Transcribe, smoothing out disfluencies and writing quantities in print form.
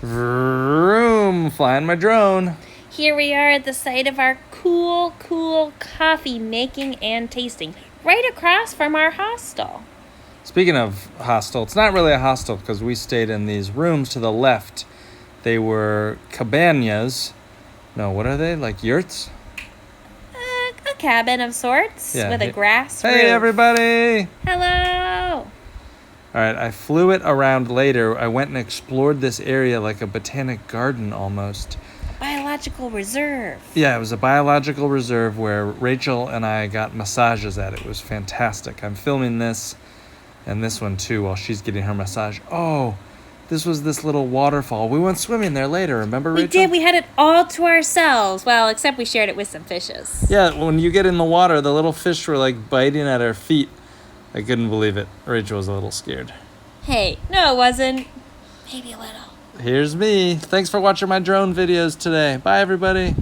Vroom, flying my drone. Here we are at the site of our cool coffee making and tasting, right across from our hostel. Speaking of hostel, it's not really a hostel because we stayed in these rooms to the left. They were cabanas. No, what are they? Like yurts? A cabin of sorts with a grass roof. Hey, everybody! Hello! All right, I flew it around later. I went and explored this area like a botanic garden almost. Biological reserve. Yeah, it was a biological reserve where Rachel and I got massages at. It was fantastic. I'm filming this and this one too while she's getting her massage. Oh, this was this little waterfall. We went swimming there later, remember, Rachel? We did. We had it all to ourselves. Well, except we shared it with some fishes. Yeah, when you get in the water, the little fish were like biting at our feet. I couldn't believe it. Rachel was a little scared. Hey, no, it wasn't. Maybe a little. Here's me. Thanks for watching my drone videos today. Bye, everybody.